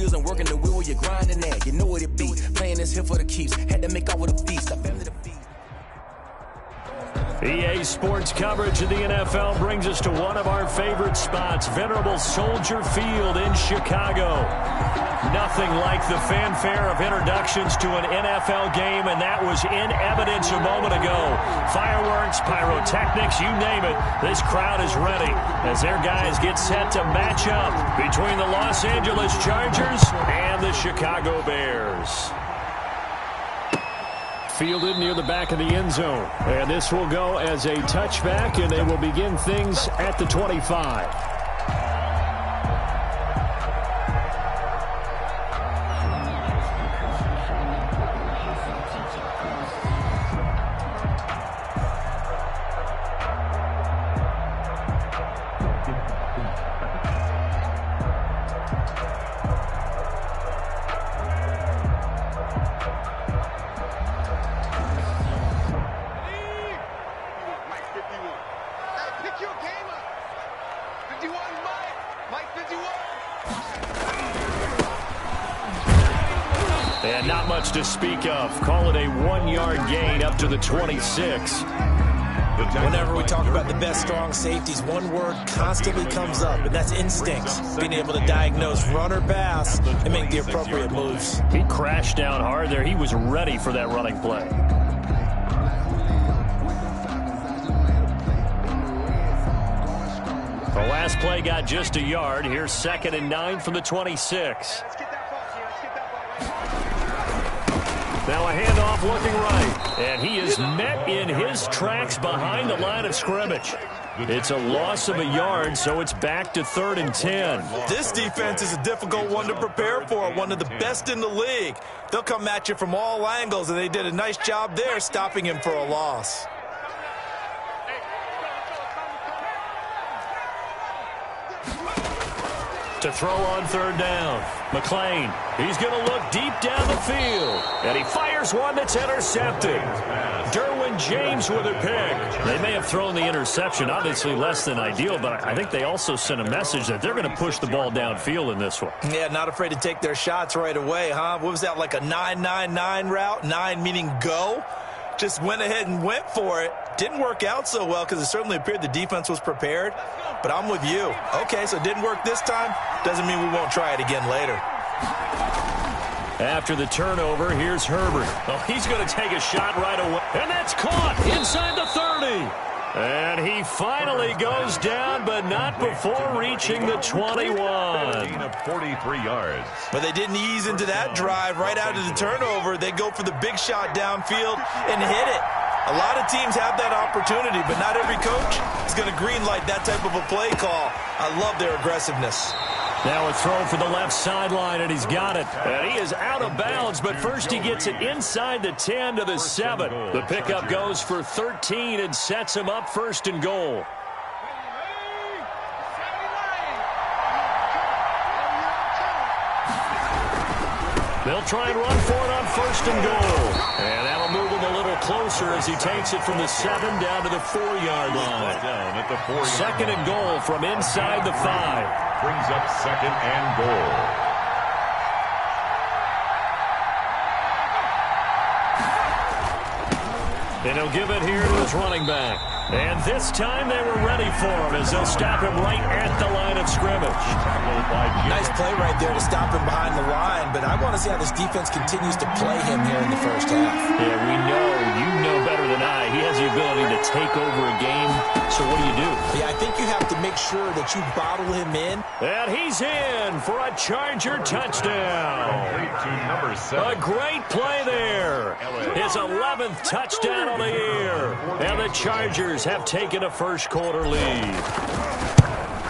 wheels and working the wheel where you're grinding at. You know what it be. Playing this here for the keeps. Had to make out with a feast. I family the feast. EA Sports coverage of the NFL brings us to one of our favorite spots, venerable Soldier Field in Chicago. Nothing like the fanfare of introductions to an NFL game, and that was in evidence a moment ago. Fireworks, pyrotechnics, you name it. This crowd is ready as their guys get set to match up between the Los Angeles Chargers and the Chicago Bears. Fielded near the back of the end zone. And this will go as a touchback, and they will begin things at the 25. And not much to speak of. Call it a 1-yard gain up to the 26. Whenever we talk about the best strong safeties, one word constantly comes up, and that's instincts. Being able to diagnose run or pass and make the appropriate moves. He crashed down hard there. He was ready for that running play. The last play got just a yard. Here's 2nd and 9 from the 26. Now a handoff looking right. And he is met in his tracks behind the line of scrimmage. It's a loss of a yard, so it's back to 3rd and 10. This defense is a difficult one to prepare for, one of the best in the league. They'll come at you from all angles, and they did a nice job there stopping him for a loss. To throw on 3rd down. McLean, he's going to look deep down the field. And he fires one that's intercepted. Derwin James with a pick. They may have thrown the interception, obviously less than ideal, but I think they also sent a message that they're going to push the ball downfield in this one. Yeah, not afraid to take their shots right away, huh? What was that, like a 9-9-9 route? 9 meaning go? Just went ahead and went for it. Didn't work out so well because it certainly appeared the defense was prepared. But I'm with you. Okay, so it didn't work this time. Doesn't mean we won't try it again later. After the turnover, here's Herbert. Oh, he's going to take a shot right away. And that's caught inside the 30. And he finally goes down, but not before reaching the 21. 43 yards. But they didn't ease into that drive right out of the turnover. They go for the big shot downfield and hit it. A lot of teams have that opportunity, but not every coach is going to greenlight that type of a play call. I love their aggressiveness. Now a throw for the left sideline, and he's got it. And he is out of bounds, but first he gets it inside the 10 to the 7. The pickup goes for 13 and sets him up 1st and goal. They'll try and run for it on 1st and goal. And that'll move him a little closer as he takes it from the 7 down to the 4-yard line. Down at the 4-yard 2nd and goal from inside the 5. Brings up 2nd and goal. And he'll give it here to his running back. And this time they were ready for him as they'll stop him right at the line of scrimmage. Nice play right there to stop him behind the line, but I want to see how this defense continues to play him here in the first half. Yeah, we know, you know better than I, he has the ability to take over a game. So what do? Yeah, I think you have to make sure that you bottle him in. And he's in for a Charger touchdown. Number 7. A great play there. His 11th touchdown of the year. And the Chargers have taken a first quarter lead.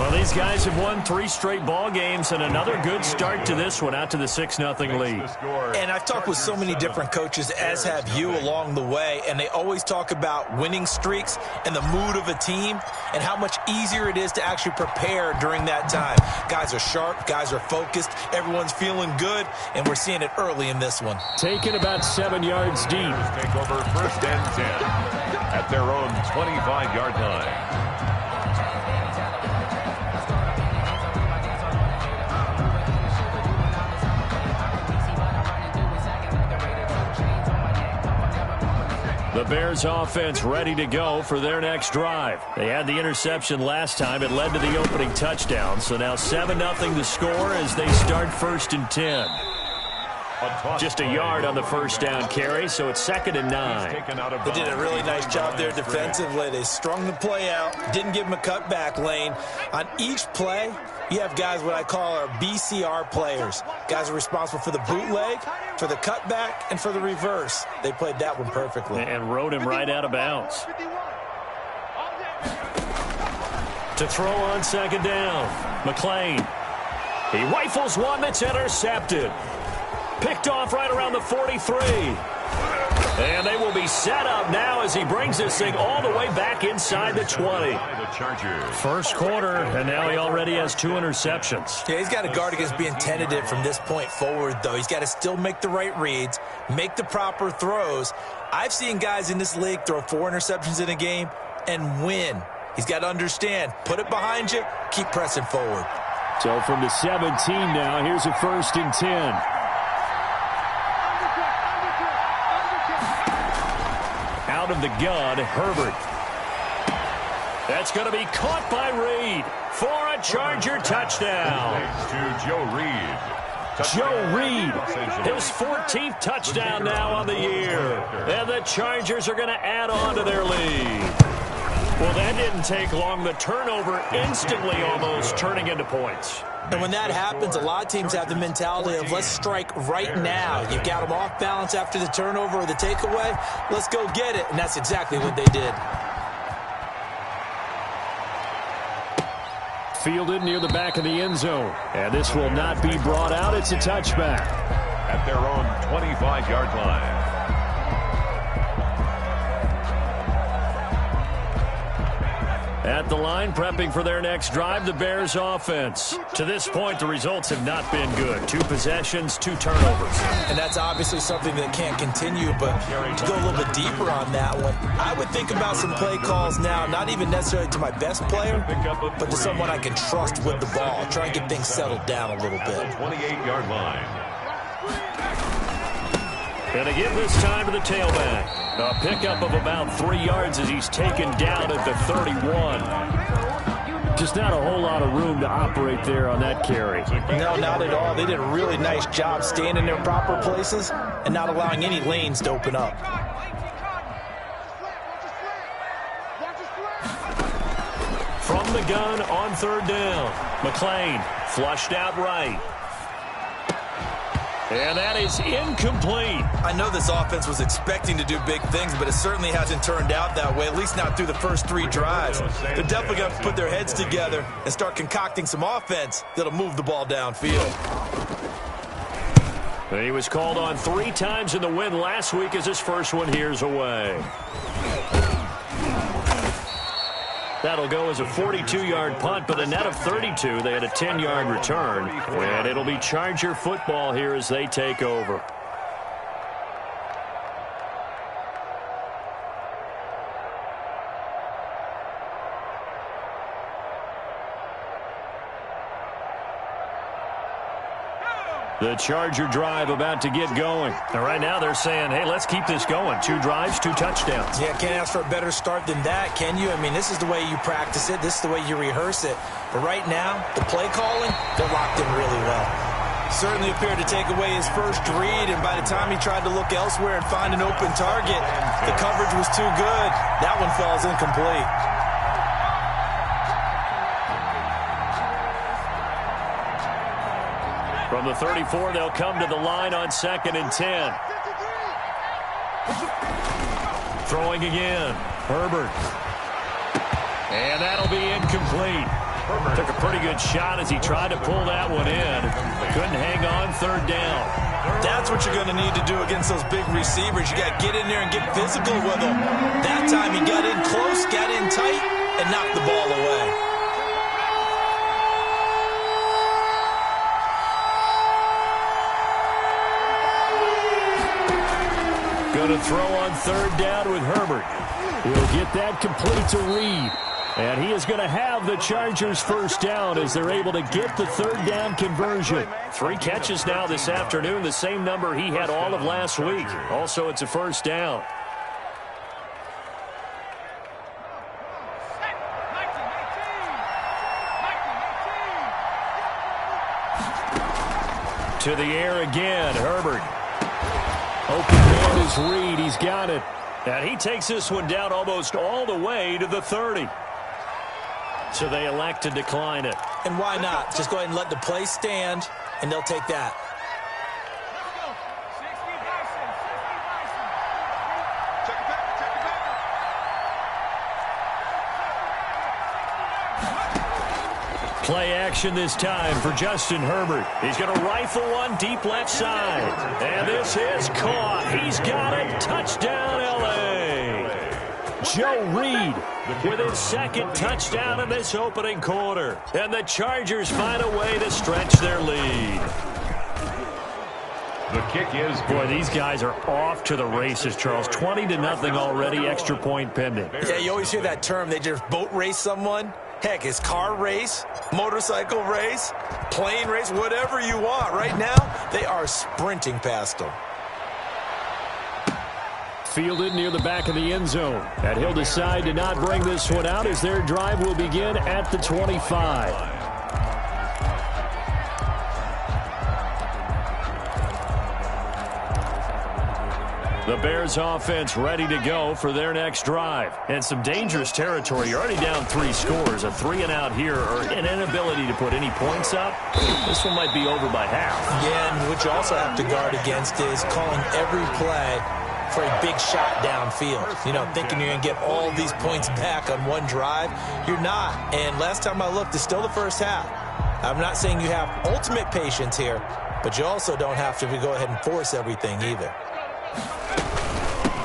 Well, these guys have won 3 straight ball games and another good start to this one out to the 6-0 lead. And I've talked with so many different coaches, as have you, along the way, and they always talk about winning streaks and the mood of a team and how much easier it is to actually prepare during that time. Guys are sharp, guys are focused, everyone's feeling good, and we're seeing it early in this one. Taken about 7 yards deep. Take over 1st and 10 at their own 25-yard line. The Bears offense ready to go for their next drive. They had the interception last time. It led to the opening touchdown. So now 7-0 the score as they start 1st and 10. Just a yard on the first down carry, so it's 2nd and 9. They did a really nice job there defensively. They strung the play out, didn't give him a cutback lane. On each play, you have guys what I call our BCR players. Guys are responsible for the bootleg, for the cutback, and for the reverse. They played that one perfectly. And rode him right out of bounds. To throw on 2nd down, McClain. He rifles one that's intercepted. Picked off right around the 43. And they will be set up now as he brings this thing all the way back inside the 20. First quarter, and now he already has 2 interceptions. Yeah, he's got to guard against being tentative from this point forward, though. He's got to still make the right reads, make the proper throws. I've seen guys in this league throw 4 interceptions in a game and win. He's got to understand, put it behind you, keep pressing forward. So from the 17 now, here's a 1st and 10. Out of the gun, Herbert. That's going to be caught by Reed for a Charger touchdown. To Joe Reed. Joe Reed, his 14th touchdown now on the year. And the Chargers are going to add on to their lead. Well, that didn't take long. The turnover instantly almost turning into points. And when that happens, a lot of teams have the mentality of let's strike right now. You've got them off balance after the turnover or the takeaway. Let's go get it. And that's exactly what they did. Fielded near the back of the end zone. And this will not be brought out. It's a touchback. At their own 25-yard line. At the line, prepping for their next drive, the Bears offense. To this point, the results have not been good. 2 possessions, 2 turnovers. And that's obviously something that can't continue, but to go a little bit deeper on that one, I would think about some play calls now, not even necessarily to my best player, but to someone I can trust with the ball. Try and get things settled down a little bit. 28-yard line. And again this time to the tailback. A pickup of about 3 yards as he's taken down at the 31. Just not a whole lot of room to operate there on that carry. No, not at all. They did a really nice job staying in their proper places and not allowing any lanes to open up. From the gun on 3rd down. McClain flushed out right. And that is incomplete. I know this offense was expecting to do big things, but it certainly hasn't turned out that way, at least not through the first 3 drives. They're definitely going to put their heads together and start concocting some offense that'll move the ball downfield. He was called on 3 times in the win last week as his first one here's away. That'll go as a 42-yard punt, but a net of 32. They had a 10-yard return, and it'll be Charger football here as they take over. The Charger drive about to get going. And right now they're saying, hey, let's keep this going. 2 drives, 2 touchdowns. Yeah, can't ask for a better start than that, can you? I mean, this is the way you practice it. This is the way you rehearse it. But right now, the play calling, they're locked in really well. Certainly appeared to take away his first read, and by the time he tried to look elsewhere and find an open target, the coverage was too good. That one falls incomplete. From the 34, they'll come to the line on 2nd and 10. Throwing again. Herbert. And that'll be incomplete. Took a pretty good shot as he tried to pull that one in. Couldn't hang on 3rd down. That's what you're going to need to do against those big receivers. You got to get in there and get physical with them. That time he got in close, got in tight, and knocked the ball away. Going to throw on 3rd down with Herbert. He'll get that complete to Reed. And he is going to have the Chargers first down as they're able to get the 3rd down conversion. 3 catches now this afternoon, the same number he had all of last week. Also, it's a first down. To the air again, Herbert. Open man is Reed. He's got it. And he takes this one down almost all the way to the 30. So they elect to decline it. And why not? Just go ahead and let the play stand, and they'll take that. Play action this time for Justin Herbert. He's going to rifle one deep left side. And this is caught. He's got it. Touchdown, L.A. Joe Reed with his second touchdown in this opening quarter. And the Chargers find a way to stretch their lead. The kick is good. Boy, these guys are off to the races, Charles. 20-0 already, extra point pending. Yeah, you always hear that term. They just boat race someone. Heck, it's car race, motorcycle race, plane race, whatever you want. Right now, they are sprinting past them. Fielded near the back of the end zone. And he'll decide to not bring this one out as their drive will begin at the 25. The Bears offense ready to go for their next drive. And some dangerous territory. You're already down 3 scores. A 3-and-out here or an inability to put any points up. This one might be over by half. Yeah, and what you also have to guard against is calling every play for a big shot downfield. You know, thinking you're going to get all these points back on one drive. You're not. And last time I looked, it's still the first half. I'm not saying you have ultimate patience here, but you also don't have to go ahead and force everything either.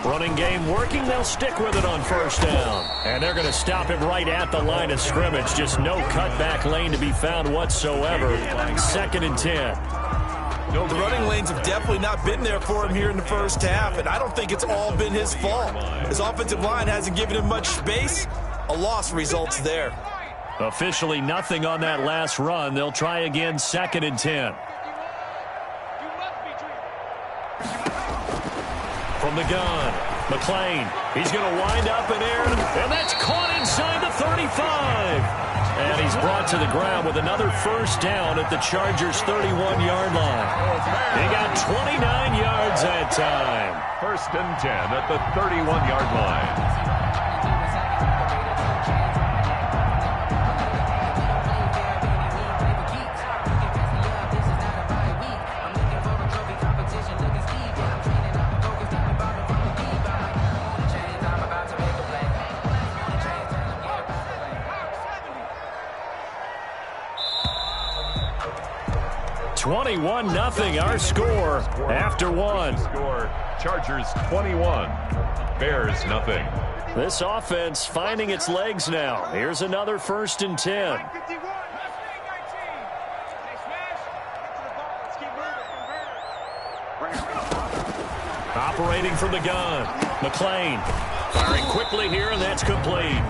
Running game working. They'll stick with it on first down. And they're going to stop him right at the line of scrimmage. Just no cutback lane to be found whatsoever. 2nd and 10. The running lanes have definitely not been there for him here in the first half, and I don't think it's all been his fault. His offensive line hasn't given him much space. A loss results there. Officially nothing on that last run. They'll try again, 2nd and 10. From the gun, McClain. He's going to wind up in air, and that's caught inside the 35. And he's brought to the ground with another first down at the Chargers' 31-yard line. He got 29 yards that time. 1st and 10 at the 31-yard line. Our score after one. Score Chargers 21, Bears nothing. This offense finding its legs now. Here's another 1st and 10. Operating from the gun. McClain firing quickly here, and that's complete.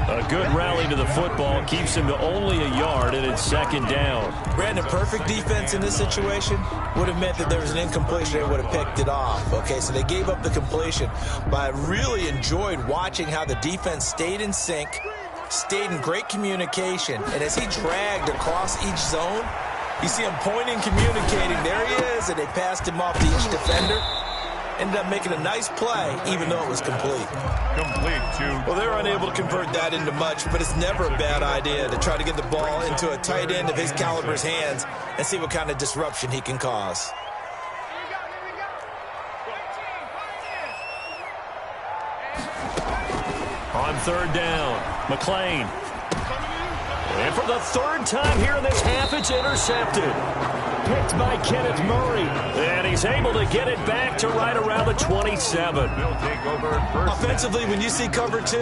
A good rally to the football keeps him to only a yard, and it's 2nd down. Brandon, perfect defense in this situation would have meant that there was an incompletion. They would have picked it off. Okay, so they gave up the completion. But I really enjoyed watching how the defense stayed in sync, stayed in great communication. And as he dragged across each zone, you see him pointing, communicating. There he is, and they passed him off to each defender. Ended up making a nice play, even though it was complete. Well, they're unable to convert that into much, but it's never a bad idea to try to get the ball into a tight end of his caliber's hands and see what kind of disruption he can cause. On 3rd down, McClain. And for the 3rd time here in this half, it's intercepted. Picked by Kenneth Murray. And he's able to get it back to right around the 27. Offensively, when you see cover 2,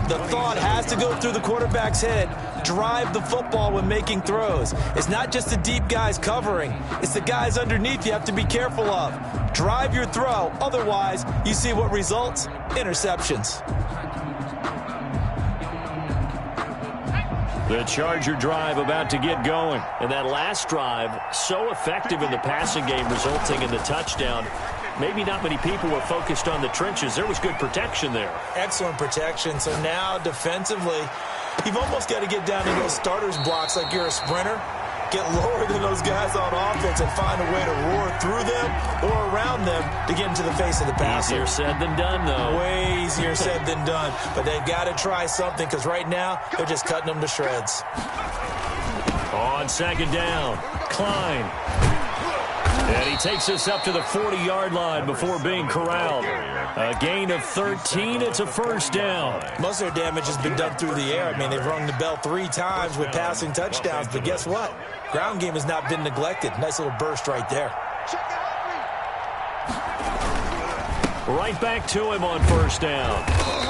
the thought has to go through the quarterback's head. Drive the football when making throws. It's not just the deep guys covering. It's the guys underneath you have to be careful of. Drive your throw. Otherwise, you see what results? Interceptions. The Charger drive about to get going. And that last drive, so effective in the passing game, resulting in the touchdown. Maybe not many people were focused on the trenches. There was good protection there. Excellent protection. So now defensively, you've almost got to get down to those starters blocks like you're a sprinter. get lower than those guys on offense and find a way to roar through them or around them to get into the face of the passer. Easier said than done, though. Way easier said than done. But they've got to try something because right now they're just cutting them to shreds. On second down, Klein. And he takes us up to the 40-yard line before being corralled. A gain of 13. It's a first down. Most of their damage has been done through the air. I mean, they've rung the bell 3 times with passing touchdowns. But guess what? Ground game has not been neglected. Nice little burst right there. Right back to him on first down.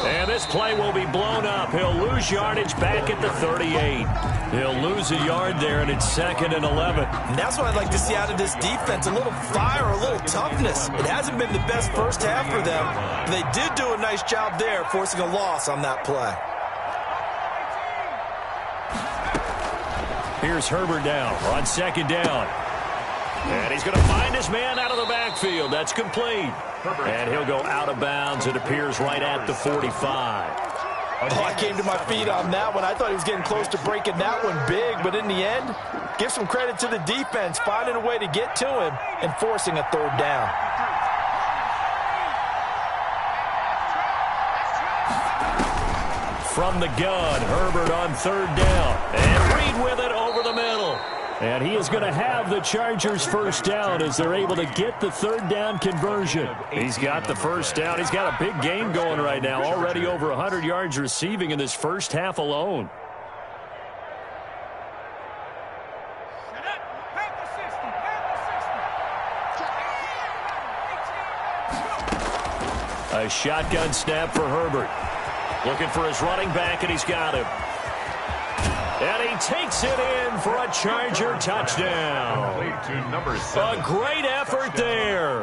And this play will be blown up. He'll lose yardage back at the 38. He'll lose a yard there, and it's 2nd and 11. And that's what I'd like to see out of this defense, a little fire, a little toughness. It hasn't been the best first half for them. But they did do a nice job there, forcing a loss on that play. Here's Herbert down on second down. And he's going to find his man out of the backfield. That's complete. And he'll go out of bounds. It appears right at the 45. Oh, I came to my feet on that one. I thought he was getting close to breaking that one big, but in the end, give some credit to the defense, finding a way to get to him and forcing a 3rd down. From the gun, Herbert on 3rd down. And Reed with it over the middle. And he is going to have the Chargers first down as they're able to get the 3rd down conversion. He's got the first down. He's got a big game going right now. Already over 100 yards receiving in this first half alone. A shotgun snap for Herbert. Looking for his running back, and he's got him. And he takes it in for a Charger touchdown. A great effort there.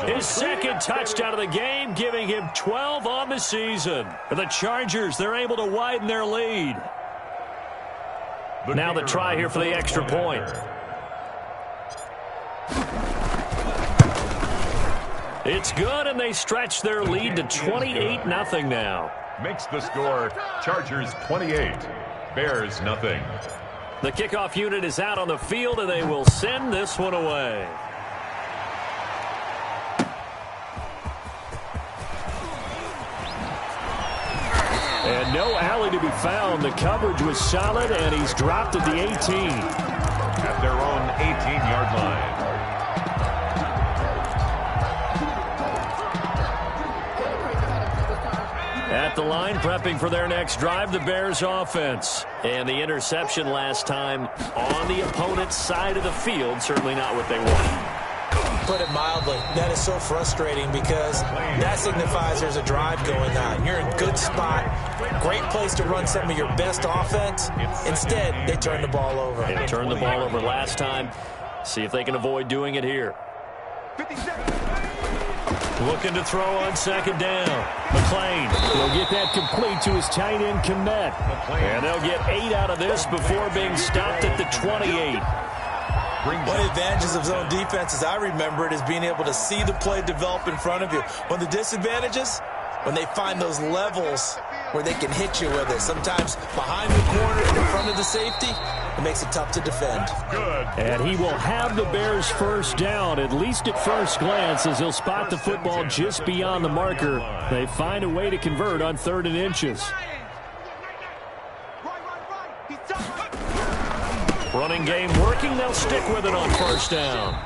His 2nd touchdown of the game, giving him 12 on the season. And the Chargers, they're able to widen their lead. Now the try here for the extra point. It's good, and they stretch their lead to 28-0 now. Makes the score Chargers 28. Bears nothing. The kickoff unit is out on the field, and they will send this one away. And no alley to be found. The coverage was solid, and he's dropped at the 18. At their own 18-yard line. At the line, prepping for their next drive, the Bears offense. And the interception last time on the opponent's side of the field, certainly not what they want. Put it mildly, that is so frustrating because that signifies there's a drive going on. You're in a good spot, great place to run some of your best offense. Instead, they turn the ball over. They turned the ball over last time. See if they can avoid doing it here. Looking to throw on second down. McClain will get that complete to his tight end, Kmet. And they'll get 8 out of this before being stopped at the 28. One of the advantages of zone defense, as I remember it, is being able to see the play develop in front of you. One of the disadvantages, when they find those levels where they can hit you with it. Sometimes behind the corner and in front of the safety, it makes it tough to defend. And he will have the Bears first down, at least at first glance, as he'll spot the football just beyond the marker. They find a way to convert on 3rd and inches. Running game working. They'll stick with it on first down.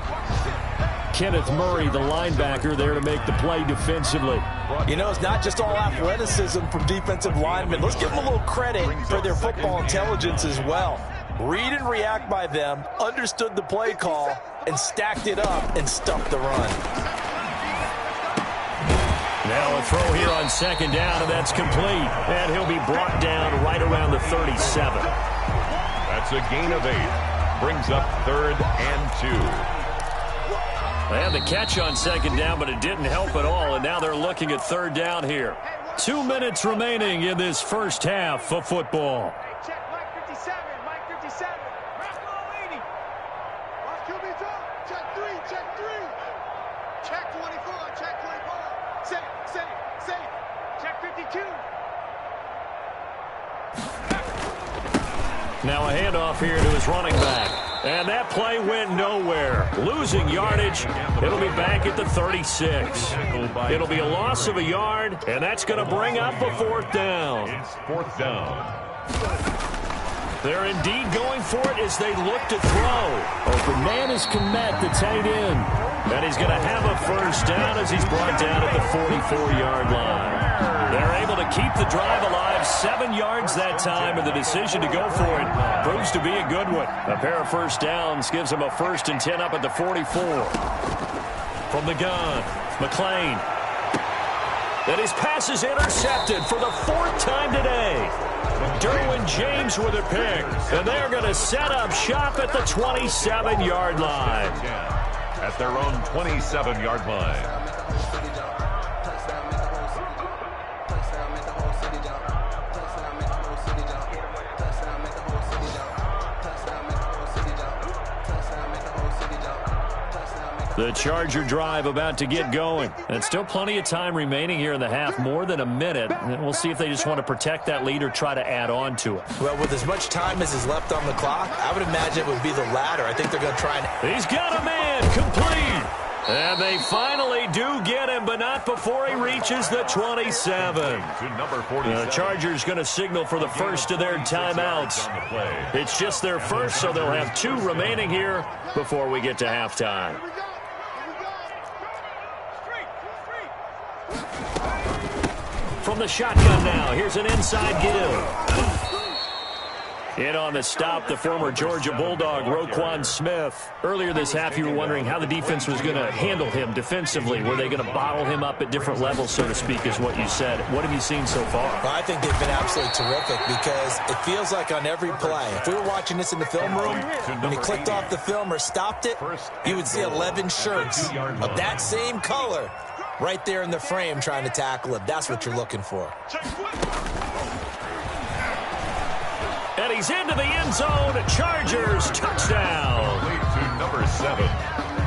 Kenneth Murray, the linebacker, there to make the play defensively. You know, it's not just all athleticism from defensive linemen. Let's give them a little credit for their football intelligence as well. Read and react by them, understood the play call, and stacked it up and stuffed the run. Now a throw here on second down, and that's complete. And he'll be brought down right around the 37. That's a gain of 8. Brings up 3rd and 2. They had the catch on second down, but it didn't help at all, and now they're looking at 3rd down here. 2 minutes remaining in this first half of football. Check Mike 57, Mike 57. Watch QB talk. Check 3, check 3. Check 24, check 24. Safe. Check 52. Now a handoff here to his running back. And that play went nowhere. Losing yardage. It'll be back at the 36. It'll be a loss of a yard, and that's going to bring up a 4th down. It's 4th down. They're indeed going for it as they look to throw. Open man is Komet, the tight end. And he's going to have a 1st down as he's brought down at the 44-yard line. They're able to keep the drive alive, 7 yards that time, and the decision to go for it proves to be a good one. A pair of 1st downs gives them a 1st and 10 up at the 44. From the gun, McLean. And his pass is intercepted for the 4th time today. Derwin James with a pick. And they're going to set up shop at the 27-yard line. At their own 27-yard line. The Charger drive about to get going. And still plenty of time remaining here in the half, more than a minute. And we'll see if they just want to protect that lead or try to add on to it. Well, with as much time as is left on the clock, I would imagine it would be the latter. I think they're going to try and... He's got a man complete. And they finally do get him, but not before he reaches the 27. The Chargers going to signal for the first of their timeouts. It's just their first, so they'll have 2 remaining here before we get to halftime. From the shotgun now, here's an inside give. In on the stop, the former Georgia Bulldog, Roquan Smith. Earlier this half, you were wondering how the defense was going to handle him defensively. Were they going to bottle him up at different levels, so to speak, is what you said. What have you seen so far? Well, I think they've been absolutely terrific because it feels like on every play, if we were watching this in the film room, when he clicked off the film or stopped it, you would see 11 shirts of that same color right there in the frame trying to tackle it. That's what you're looking for. And he's into the end zone. Chargers touchdown. To number 7.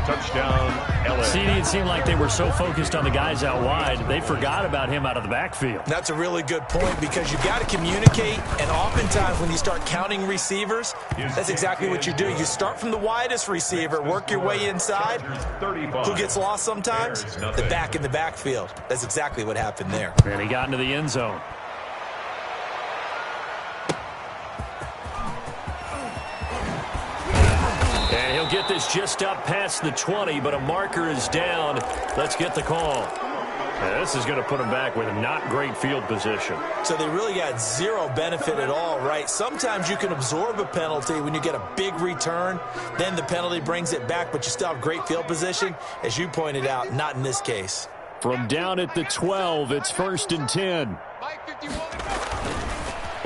Touchdown, LA. See, it seemed like they were so focused on the guys out wide, they forgot about him out of the backfield. That's a really good point because you got to communicate, and oftentimes when you start counting receivers, that's exactly what you do. You start from the widest receiver, work your way inside. Who gets lost sometimes? The back in the backfield. That's exactly what happened there. And he got into the end zone. And he'll get this just up past the 20, but a marker is down. Let's get the call. And this is going to put him back with not great field position. So they really got zero benefit at all, right? Sometimes you can absorb a penalty when you get a big return. Then the penalty brings it back, but you still have great field position. As you pointed out, not in this case. From down at the 12, it's 1st and 10.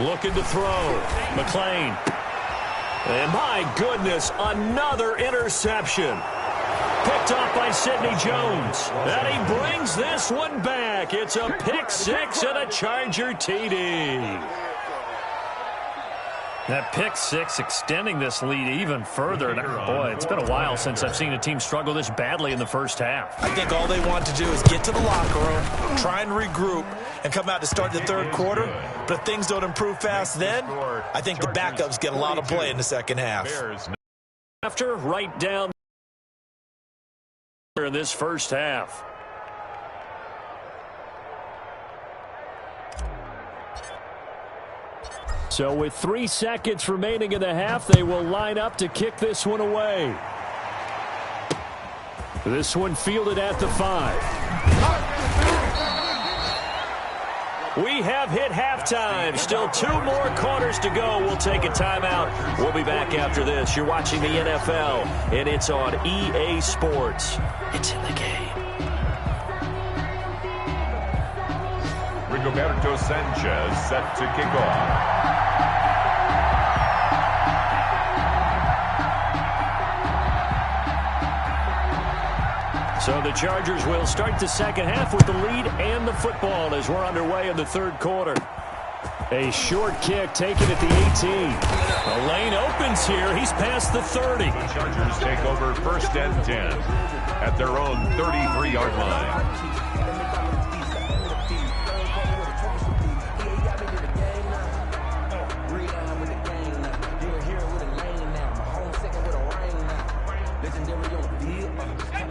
Looking to throw. McLean. And my goodness, another interception. Picked off by Sidney Jones. And he brings this one back. It's a pick 6 and a Charger TD. That pick 6 extending this lead even further. And boy, it's been a while since I've seen a team struggle this badly in the first half. I think all they want to do is get to the locker room, try and regroup, and come out to start the third quarter. But if things don't improve fast then, I think the backups get a lot of play in the second half. After right down in this first half. So with 3 seconds remaining in the half, they will line up to kick this one away. This one fielded at the 5. We have hit halftime. Still 2 more quarters to go. We'll take a timeout. We'll be back after this. You're watching the NFL, and it's on EA Sports. It's in the game. Rigoberto Sanchez set to kick off. So the Chargers will start the second half with the lead and the football as we're underway in the third quarter. A short kick taken at the 18. A lane opens here. He's past the 30. The Chargers take over 1st and 10 at their own 33-yard line.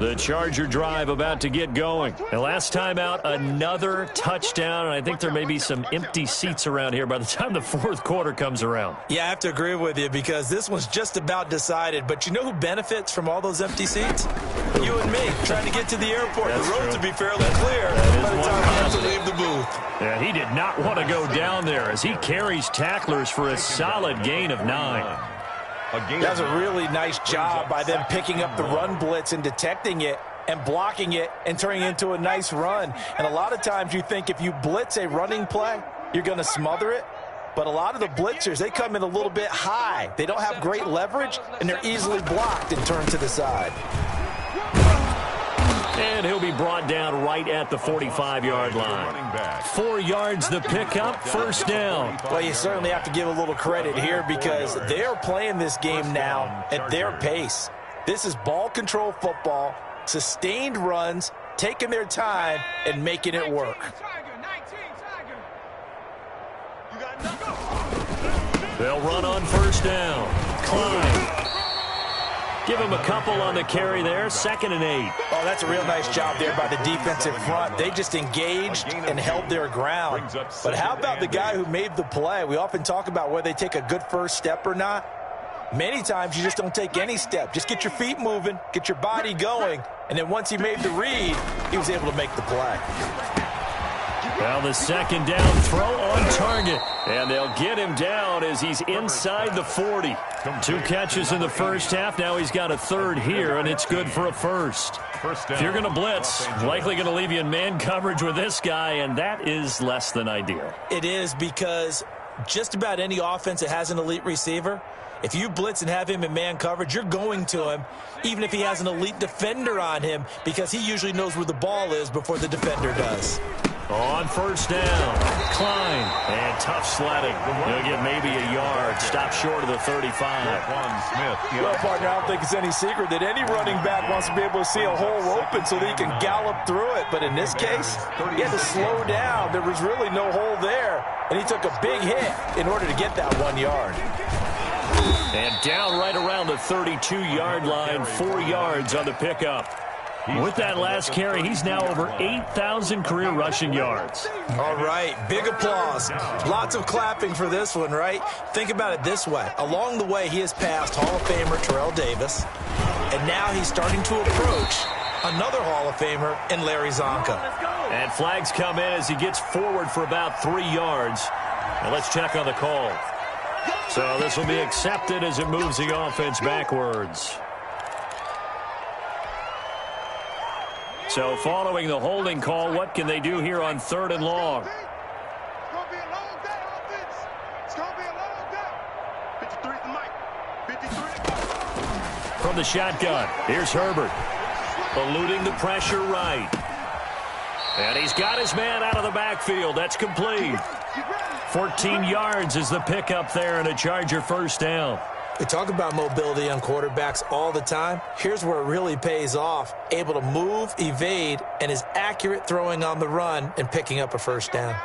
The Charger drive about to get going. And last time out, another touchdown. And I think there may be some empty seats around here by the time the fourth quarter comes around. Yeah, I have to agree with you because this one's just about decided. But you know who benefits from all those empty seats? You and me, trying to get to the airport. That's the roads true. will be fairly clear by the time we have to leave the booth. Yeah, he did not want to go down there as he carries tacklers for a solid gain of 9. That's a really nice job by them picking up the run blitz and detecting it and blocking it and turning it into a nice run. And a lot of times you think if you blitz a running play, you're going to smother it. But a lot of the blitzers, they come in a little bit high. They don't have great leverage, and they're easily blocked and turned to the side. And he'll be brought down right at the 45-yard line. 4 yards the pickup, first down. Well, you certainly have to give a little credit here because they are playing this game now at their pace. This is ball control football, sustained runs, taking their time, and making it work. They'll run on first down. Klein. Give him a couple on the carry there, 2nd and 8. Oh, that's a real nice job there by the defensive front. They just engaged and held their ground. But how about the guy who made the play? We often talk about whether they take a good first step or not. Many times you just don't take any step. Just get your feet moving, get your body going, and then once he made the read, he was able to make the play. Well, the second down throw on target. And they'll get him down as he's inside the 40. 2 catches in the first half. Now he's got a third here, and it's good for a first. If you're going to blitz, likely going to leave you in man coverage with this guy, and that is less than ideal. It is because just about any offense that has an elite receiver, if you blitz and have him in man coverage, you're going to him, even if he has an elite defender on him, because he usually knows where the ball is before the defender does. On first down, Klein, and tough sledding. He'll get maybe a yard, stop short of the 35. Well, partner, I don't think it's any secret that any running back wants to be able to see a hole open so that he can gallop through it. But in this case, he had to slow down. There was really no hole there, and he took a big hit in order to get that 1 yard. And down right around the 32-yard line, 4 yards on the pickup. With that last carry, he's now over 8,000 career rushing yards. All right, big applause. Lots of clapping for this one, right? Think about it this way. Along the way, he has passed Hall of Famer Terrell Davis, and now he's starting to approach another Hall of Famer in Larry Zonka. And flags come in as he gets forward for about 3 yards. And let's check on the call. So this will be accepted as it moves the offense backwards. So following the holding call, what can they do here on 3rd and long? It's going to be a long day, offense. It's going to be a long day. 53 at the mic. 53. From the shotgun, here's Herbert. Eluding the pressure right. And he's got his man out of the backfield. That's complete. 14 yards is the pickup there and a Charger first down. We talk about mobility on quarterbacks all the time. Here's where it really pays off. Able to move, evade, and is accurate throwing on the run and picking up a first down.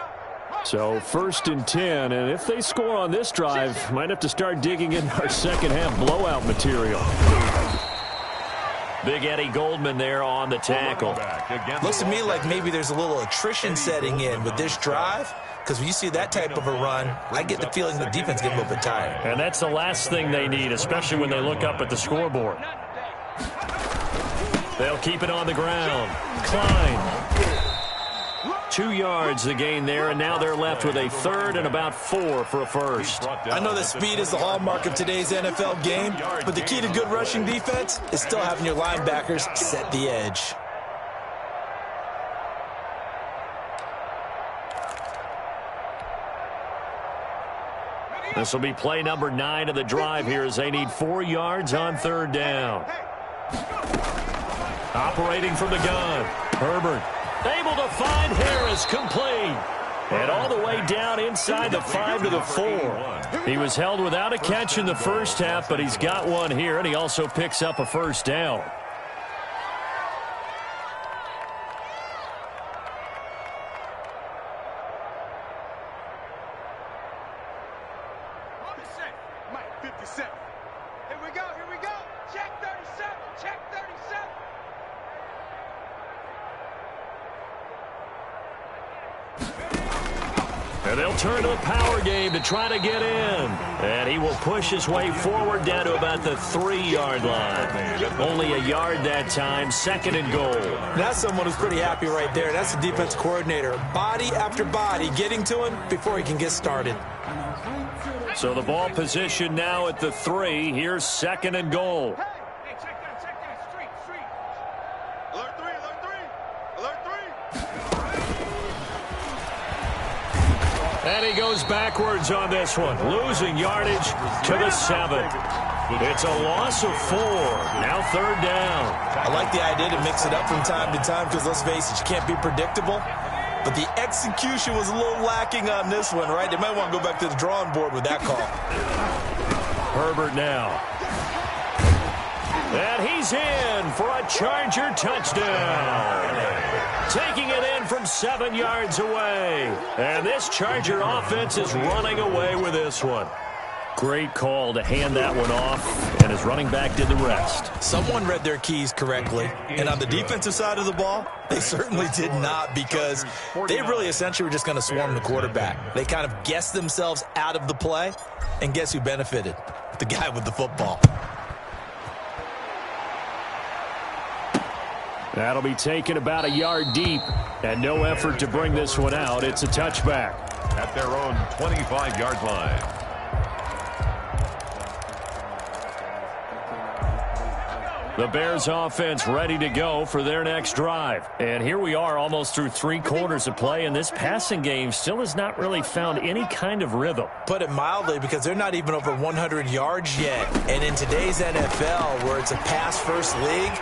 So 1st and 10, and if they score on this drive, might have to start digging in our second half blowout material. Big Eddie Goldman there on the tackle. Looks to me like maybe there's a little attrition setting in with this drive. Because when you see that type of a run, I get the feeling the defense gets a little bit tired. And that's the last thing they need, especially when they look up at the scoreboard. They'll keep it on the ground. Klein. 2 yards the gain there, and now they're left with a 3rd and about 4 for a first. I know that speed is the hallmark of today's NFL game, but the key to good rushing defense is still having your linebackers set the edge. This will be play number 9 of the drive here as they need 4 yards on 3rd down. Operating from the gun, Herbert able to find Harris, complete. And all the way down inside the 5 to the 4. He was held without a catch in the first half, but he's got one here, and he also picks up a first down. Mike, 57. Here we go, here we go. Check 37, check 37. And they'll turn to the power game to try to get in. And he will push his way forward down to about the 3-yard line. Only a yard that time, 2nd and goal. That's someone who's pretty happy right there. That's the defense coordinator. Body after body getting to him before he can get started. So the ball position now at the 3. Here's 2nd and goal. Hey, check that, street. Alert 3, alert 3. And he goes backwards on this one, losing yardage to the 7. It's a loss of 4. Now 3rd down. I like the idea to mix it up from time to time because, let's face it, you can't be predictable. But the execution was a little lacking on this one, right? They might want to go back to the drawing board with that call. Herbert now. And he's in for a Charger touchdown. Taking it in from 7 yards away. And this Charger offense is running away with this one. Great call to hand that one off, and his running back did the rest. Someone read their keys correctly, and on the defensive side of the ball, they certainly did not, because they really essentially were just going to swarm the quarterback. They kind of guessed themselves out of the play, and guess who benefited? The guy with the football. That'll be taken about a yard deep, and no effort to bring this one out. It's a touchback. At their own 25-yard line. The Bears offense ready to go for their next drive. And here we are almost through 3 quarters of play, and this passing game still has not really found any kind of rhythm. Put it mildly, because they're not even over 100 yards yet. And in today's NFL, where it's a pass-first league,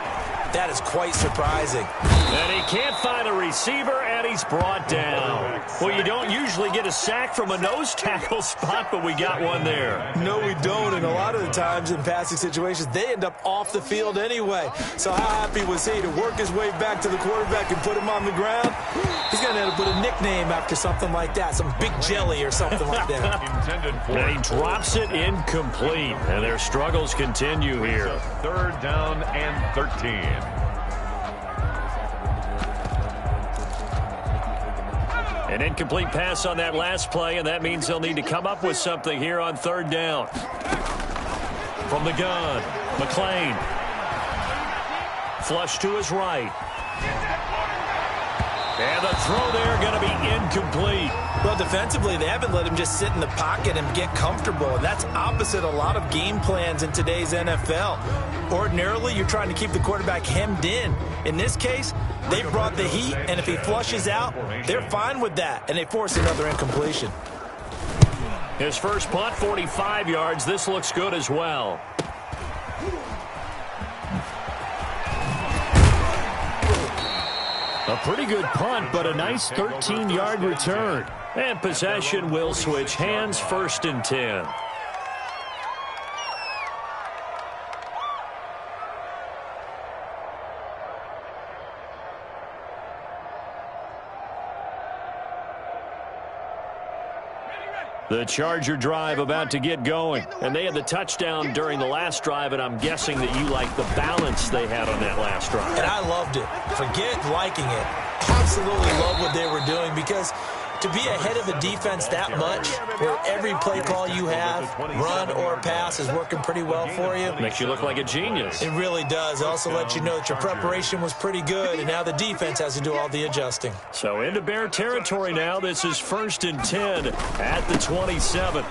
that is quite surprising. And he can't find a receiver, and he's brought down. Well, you don't usually get a sack from a nose tackle spot, but we got one there. No, we don't, and a lot of the times in passing situations, they end up off the field anyway. So how happy was he to work his way back to the quarterback and put him on the ground? He's going to end up with a nickname after something like that, some Big Jelly or something like that. And he drops it incomplete, and their struggles continue here. 3rd down and 13. An incomplete pass on that last play, and that means they'll need to come up with something here on 3rd down. From the gun, McClain. Flush to his right. And the throw there going to be incomplete. Well, defensively, they haven't let him just sit in the pocket and get comfortable, and that's opposite a lot of game plans in today's NFL. Ordinarily, you're trying to keep the quarterback hemmed in. In this case, they brought the heat, and if he flushes out, they're fine with that, and they force another incompletion. His first punt, 45 yards. This looks good as well. A pretty good punt, but a nice 13-yard return. And possession will switch hands, 1st and 10. The Charger drive about to get going. And they had the touchdown during the last drive, and I'm guessing that you like the balance they had on that last drive. And I loved it. Forget liking it. Absolutely love what they were doing, because to be ahead of the defense that much, where every play call you have, run or pass, is working pretty well for you. Makes you look like a genius. It really does. It also lets you know that your preparation was pretty good, and now the defense has to do all the adjusting. So into Bear territory now. This is 1st and 10 at the 27.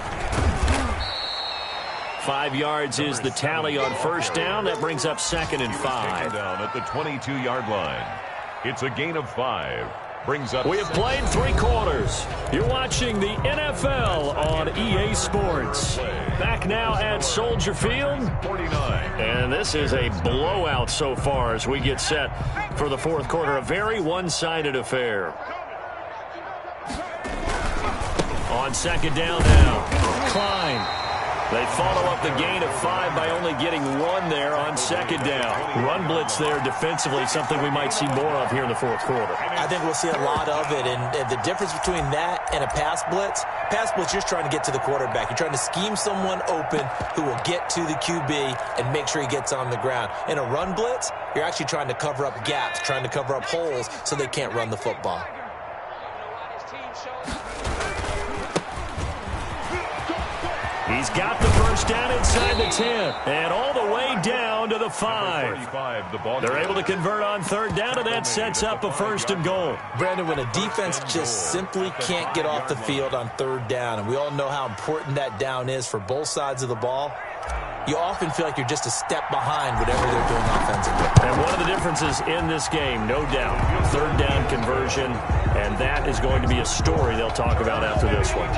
5 yards is the tally on 1st down. That brings up 2nd and 5. Down at the 22-yard line. It's a gain of 5. Brings up. We have played 3 quarters. You're watching the NFL on EA Sports. Back now at Soldier Field. 49. And this is a blowout so far as we get set for the 4th quarter. A very one-sided affair. On 2nd down now. Klein. They follow up the gain of 5 by only getting 1 there on 2nd down. Run blitz there defensively, something we might see more of here in the 4th quarter. I think we'll see a lot of it, and the difference between that and a pass blitz, you're just trying to get to the quarterback. You're trying to scheme someone open who will get to the QB and make sure he gets on the ground. In a run blitz, you're actually trying to cover up gaps, trying to cover up holes so they can't run the football. He's got the first down inside the 10 and all the way down to the 5. They're able to convert on third down, and that sets up a 1st and goal. Brandon, when a defense just simply can't get off the field on third down, and we all know how important that down is for both sides of the ball, you often feel like you're just a step behind whatever they're doing offensively. And one of the differences in this game, no doubt, third down conversion, and that is going to be a story they'll talk about after this one.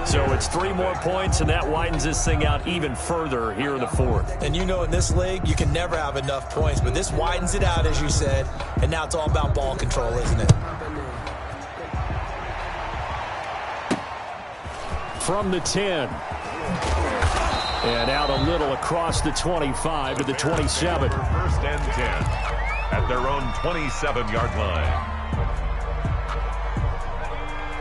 So it's 3 more points, and that widens this thing out even further here in the 4th. And you know in this league, you can never have enough points, but this widens it out, as you said, and now it's all about ball control, isn't it? From the 10. And out a little across the 25 to the 27. 1st and 10 at their own 27-yard line.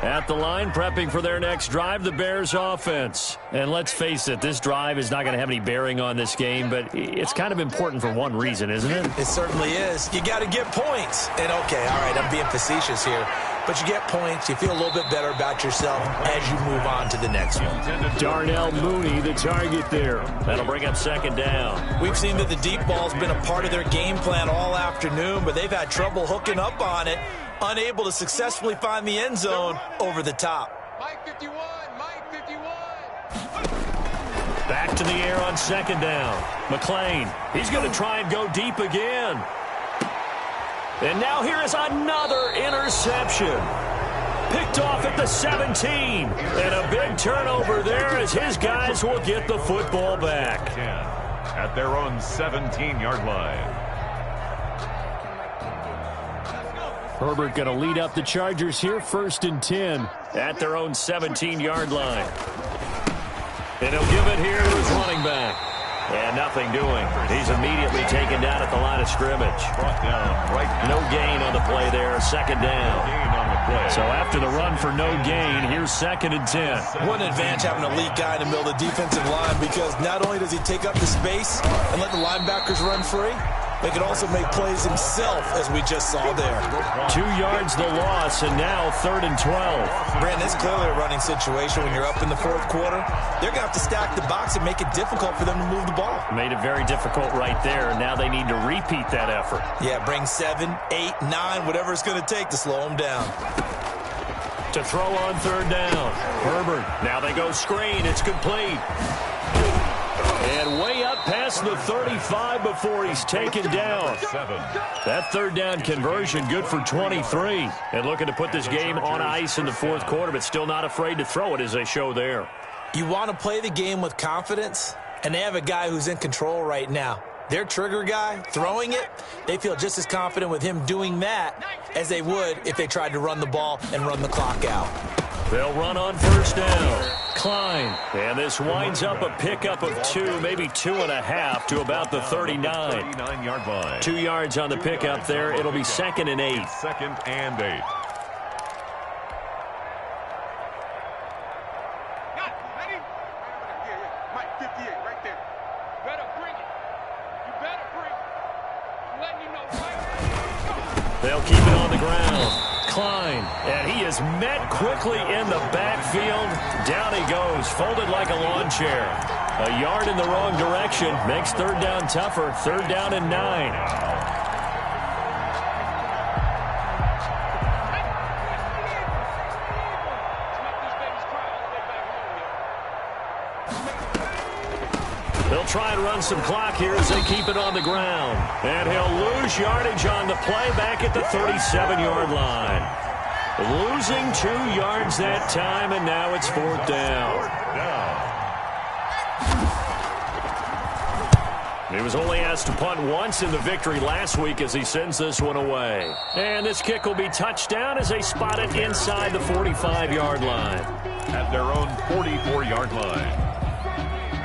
At the line, prepping for their next drive, the Bears offense. And let's face it, this drive is not going to have any bearing on this game, but it's kind of important for one reason, isn't it? It certainly is. You got to get points. And okay, all right, I'm being facetious here. But you get points, you feel a little bit better about yourself as you move on to the next one. Darnell Mooney, the target there. That'll bring up 2nd down. We've seen that the deep ball's been a part of their game plan all afternoon, but they've had trouble hooking up on it, unable to successfully find the end zone over the top. Mike 51, Mike 51. Back to the air on 2nd down. McLean, he's going to try and go deep again. And now here is another interception. Picked off at the 17. And a big turnover there as his guys will get the football back. 10 at their own 17-yard line. Herbert going to lead up the Chargers here, 1st and 10 at their own 17-yard line. And he'll give it here to his running back. And nothing doing. He's immediately taken down at the line of scrimmage. Brought down right now. No gain on the play there, 2nd down. Gain on the play. So after the run for no gain, here's 2nd and 10. What an advantage having a elite guy in the middle of the defensive line, because not only does he take up the space and let the linebackers run free, they can also make plays himself, as we just saw there. 2 yards the loss, and now 3rd and 12. Brandon, it's clearly a running situation when you're up in the 4th quarter. They're going to have to stack the box and make it difficult for them to move the ball. Made it very difficult right there. Now they need to repeat that effort. Yeah, bring 7, 8, 9, whatever it's going to take to slow them down. To throw on 3rd down. Herbert. Now they go screen. It's complete. And way up past the 35 before he's taken down. That 3rd down conversion good for 23. And looking to put this game on ice in the 4th quarter, but still not afraid to throw it as they show there. You want to play the game with confidence, and they have a guy who's in control right now. Their trigger guy, throwing it, they feel just as confident with him doing that as they would if they tried to run the ball and run the clock out. They'll run on 1st down. Klein. And this winds up a pickup of 2, maybe 2.5 to about the 39. 39-yard line. 2 yards on the pickup there. It'll be 2nd and 8. 2nd and 8. Got it. Ready? Yeah. Mike 58, right there. Better bring it. You better bring it. I'm letting you know right. They'll keep it on the ground. Klein, and he is met quickly in the backfield. Down he goes, folded like a lawn chair. A yard in the wrong direction makes 3rd down tougher. 3rd down and 9. They'll try and run some clock here as they keep it on the ground. And he'll lose yardage on the play back at the 37-yard line. Losing 2 yards that time, and now it's 4th down. He was only asked to punt once in the victory last week as he sends this one away. And this kick will be touchdown as they spot it inside the 45-yard line. At their own 44-yard line.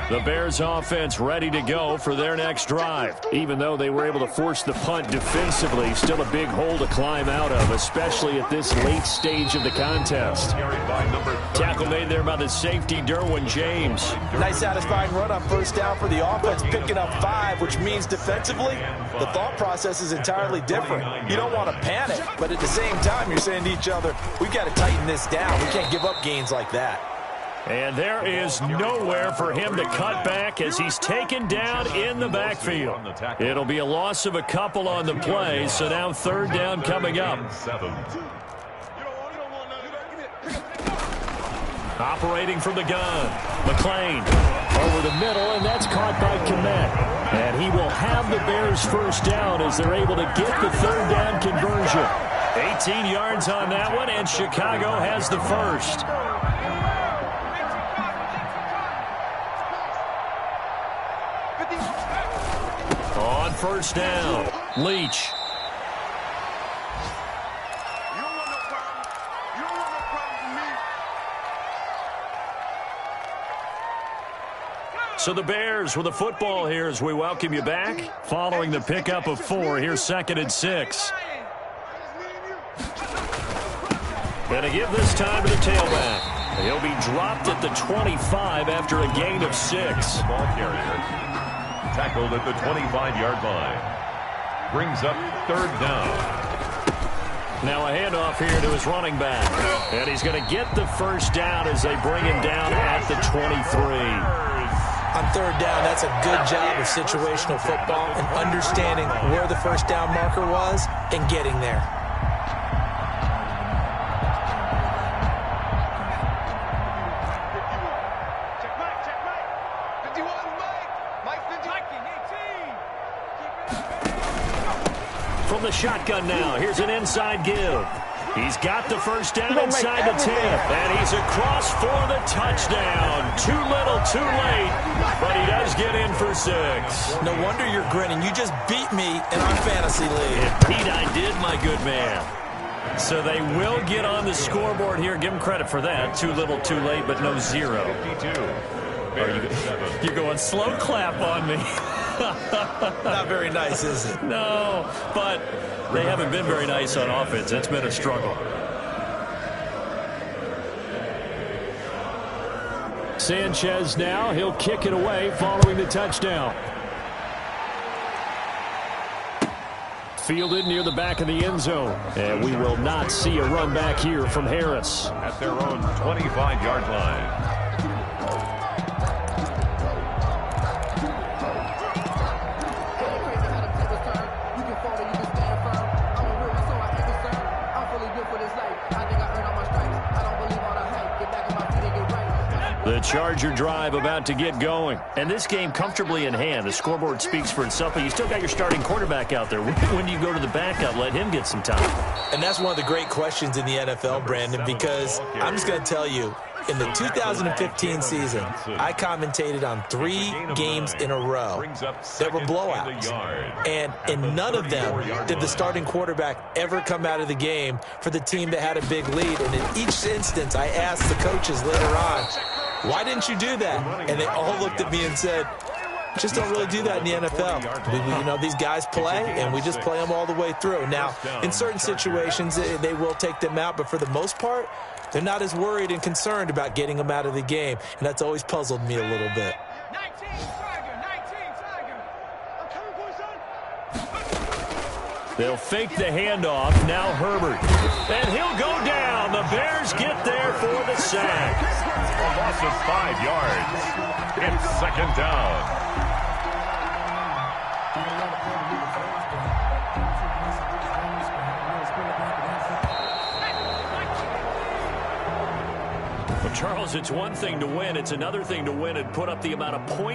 The Bears offense ready to go for their next drive. Even though they were able to force the punt defensively, still a big hole to climb out of, especially at this late stage of the contest. Tackle made there by the safety, Derwin James. Nice satisfying run on 1st down for the offense, picking up 5, which means defensively, the thought process is entirely different. You don't want to panic, but at the same time, you're saying to each other, we've got to tighten this down. We can't give up gains like that. And there is nowhere for him to cut back as he's taken down in the backfield. It'll be a loss of a couple on the play, so now third down coming up. Operating from the gun, McClain over the middle, and that's caught by Kmet. And he will have the Bears first down as they're able to get the third down conversion. 18 yards on that one, and Chicago has the first. On first down, Leach. So the Bears with the football here as we welcome you back. Following the pickup of 4, here's 2nd and 6. And a give this time to the tailback. He'll be dropped at the 25 after a gain of 6. Ball carrier tackled at the 25-yard line. Brings up third down. Now a handoff here to his running back. And he's going to get the first down as they bring him down at the 23. On third down, that's a good job of situational football and understanding where the first down marker was and getting there. From the shotgun now, here's an inside give. He's got the first down inside the 10, and he's across for the touchdown. Too little, too late, but he does get in for 6. No wonder you're grinning. You just beat me in our fantasy league. And Pete, I did, my good man. So they will get on the scoreboard here. Give them credit for that. Too little, too late, but no 0. You're going slow clap on me. Not very nice, is it? No, but they haven't been very nice on offense. That's been a struggle. Sanchez now. He'll kick it away following the touchdown. Fielded near the back of the end zone. And we will not see a run back here from Harris. At their own 25-yard line. The Charger drive about to get going. And this game comfortably in hand. The scoreboard speaks for itself, but you still got your starting quarterback out there. When do you go to the backup? Let him get some time. And that's one of the great questions in the NFL, Brandon, because I'm just going to tell you, in the 2015 season, I commentated on 3 games in a row that were blowouts. And in none of them did the starting quarterback ever come out of the game for the team that had a big lead. And in each instance, I asked the coaches later on, why didn't you do that? And they all looked at me and said, just don't really do that in the NFL. You know, these guys play, and we just play them all the way through. Now, in certain situations, they will take them out, but for the most part, they're not as worried and concerned about getting them out of the game, and that's always puzzled me a little bit. They'll fake the handoff. Now Herbert. And he'll go down. The Bears get there for the sack. A loss of 5 yards. It's 2nd down. Well, Charles, it's one thing to win. It's another thing to win and put up the amount of points